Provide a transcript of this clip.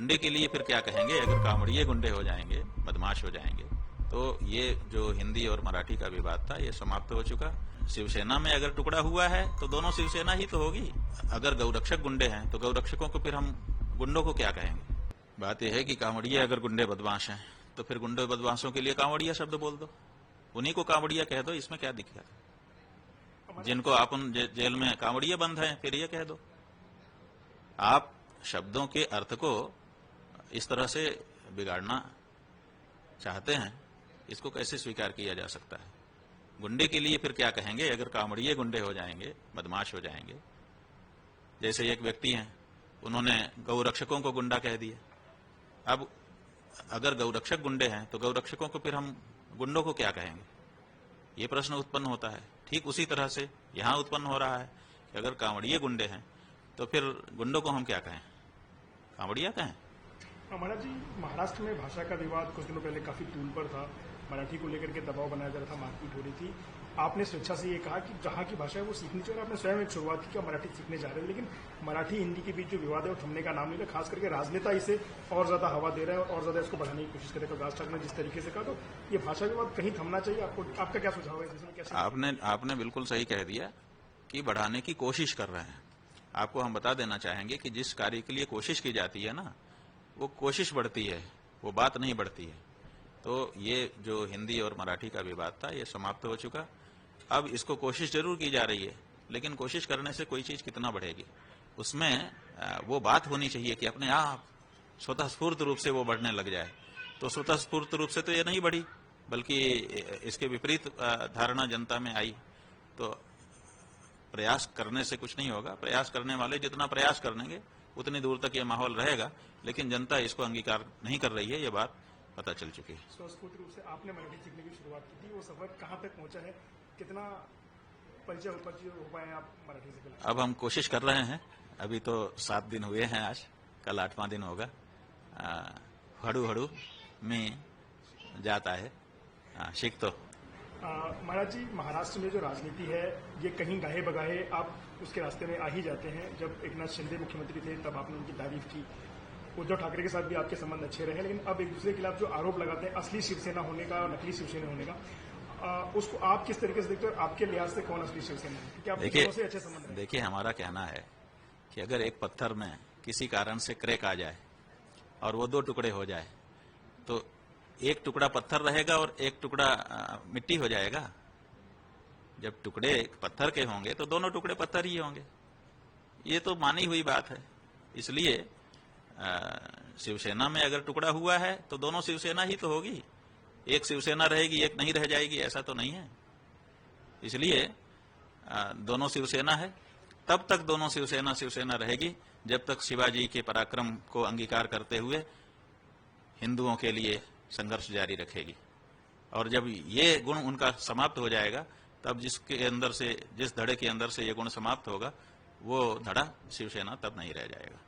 गुंडे के लिए फिर क्या कहेंगे? अगर कांवड़िए गुंडे हो जाएंगे, बदमाश हो जाएंगे, तो ये जो हिंदी और मराठी का विवाद था ये समाप्त हो चुका। शिवसेना में अगर टुकड़ा हुआ है तो दोनों शिवसेना ही तो होगी। अगर गौरक्षक गुंडे हैं तो गौरक्षकों को फिर हम गुंडों को क्या कहेंगे? बात यह है कि कांवड़िए अगर गुंडे बदमाश हैं तो फिर गुंडे बदमाशों के लिए कांवड़िया शब्द बोल दो, उन्हीं को कांवड़िया कह दो, इसमें क्या दिक्कत? जिनको आप जेल में कांवड़िया बंद हैं फिर ये कह दो। आप शब्दों के अर्थ को इस तरह से बिगाड़ना चाहते हैं, इसको कैसे स्वीकार किया जा सकता है? गुंडे के लिए फिर क्या कहेंगे? अगर कांवड़िए गुंडे हो जाएंगे, बदमाश हो जाएंगे। जैसे एक व्यक्ति हैं, उन्होंने गौरक्षकों को गुंडा कह दिया। अब अगर गौरक्षक गुंडे हैं तो गौरक्षकों को फिर हम गुंडों को क्या कहेंगे? ये प्रश्न उत्पन्न होता है। ठीक उसी तरह से यहां उत्पन्न हो रहा है कि अगर कांवड़िए गुंडे हैं तो फिर गुंडों को हम क्या कहें? कांवड़िया कहें। महाराज जी, महाराष्ट्र में भाषा का विवाद कुछ दिनों पहले काफी तूल पर था। मराठी को लेकर के दबाव बनाया जा रहा था, मारपीट हो रही थी। आपने स्वेच्छा से ये कहा कि जहां की भाषा है वो सीखनी चाहिए, और आपने स्वयं एक शुरुआत की कि मराठी सीखने जा रहे हैं। लेकिन मराठी हिंदी के बीच जो विवाद है वो थमने का नाम नहीं ले रहा। खास करके राजनेता इसे और ज्यादा हवा दे रहा है और ज्यादा इसको बढ़ाने की कोशिश करेगा। राज ठाकरे ने जिस तरीके से कहा, तो ये भाषा विवाद कहीं थमना चाहिए। आपका क्या सुझाव है? इसमें कैसे? आपने बिल्कुल सही कह दिया कि बढ़ाने की कोशिश कर रहे हैं। आपको हम बता देना चाहेंगे कि जिस कार्य के लिए कोशिश की जाती है ना, वो कोशिश बढ़ती है, वो बात नहीं बढ़ती है। तो ये जो हिंदी और मराठी का विवाद था ये समाप्त हो चुका। अब इसको कोशिश जरूर की जा रही है, लेकिन कोशिश करने से कोई चीज कितना बढ़ेगी? उसमें वो बात होनी चाहिए कि अपने आप स्वतःस्फूर्त रूप से वो बढ़ने लग जाए। तो स्वतःस्फूर्त रूप से तो ये नहीं बढ़ी, बल्कि इसके विपरीत धारणा जनता में आई। तो प्रयास करने से कुछ नहीं होगा। प्रयास करने वाले जितना प्रयास करेंगे उतनी दूर तक ये माहौल रहेगा, लेकिन जनता इसको अंगीकार नहीं कर रही है, ये बात पता चल चुकी है। स्वस्फूर्त रूप से आपने मराठी सीखने की शुरुआत की थी, वो सफर कहाँ तक पहुंचा है? कितना परिचय हो पाए आप मराठी से? अब हम कोशिश कर रहे हैं। अभी तो 7 दिन हुए हैं, आज कल 8वां दिन होगा। हड़ू हड़ू में जाता है सीख। तो महाराज जी, महाराष्ट्र में जो राजनीति है ये कहीं गाहे बगाहे आप उसके रास्ते में आ ही जाते हैं। जब एकनाथ शिंदे मुख्यमंत्री थे तब आपने उनकी तारीफ की। उद्धव ठाकरे के साथ भी आपके संबंध अच्छे रहे, लेकिन अब एक दूसरे के खिलाफ जो आरोप लगाते हैं असली शिवसेना होने का और नकली शिवसेना होने का, उसको आप किस तरीके से देखते हो? आपके लिहाज से कौन असली शिवसेना है? क्या आपके दोनों से अच्छे संबंध हैं? देखिए, हमारा कहना है कि अगर एक पत्थर में किसी कारण से क्रैक आ जाए और वो 2 टुकड़े हो जाए तो एक टुकड़ा पत्थर रहेगा और एक टुकड़ा मिट्टी हो जाएगा। जब टुकड़े पत्थर के होंगे तो दोनों टुकड़े पत्थर ही होंगे। ये तो मानी हुई बात है। इसलिए शिवसेना में अगर टुकड़ा हुआ है तो दोनों शिवसेना ही तो होगी। एक शिवसेना रहेगी, एक नहीं रह जाएगी, ऐसा तो नहीं है। इसलिए दोनों शिवसेना है। तब तक दोनों शिवसेना रहेगी जब तक शिवाजी के पराक्रम को अंगीकार करते हुए हिंदुओं के लिए संघर्ष जारी रखेगी। और जब ये गुण उनका समाप्त हो जाएगा तब जिस धड़े के अंदर से ये गुण समाप्त होगा वो धड़ा शिवसेना तब नहीं रह जाएगा।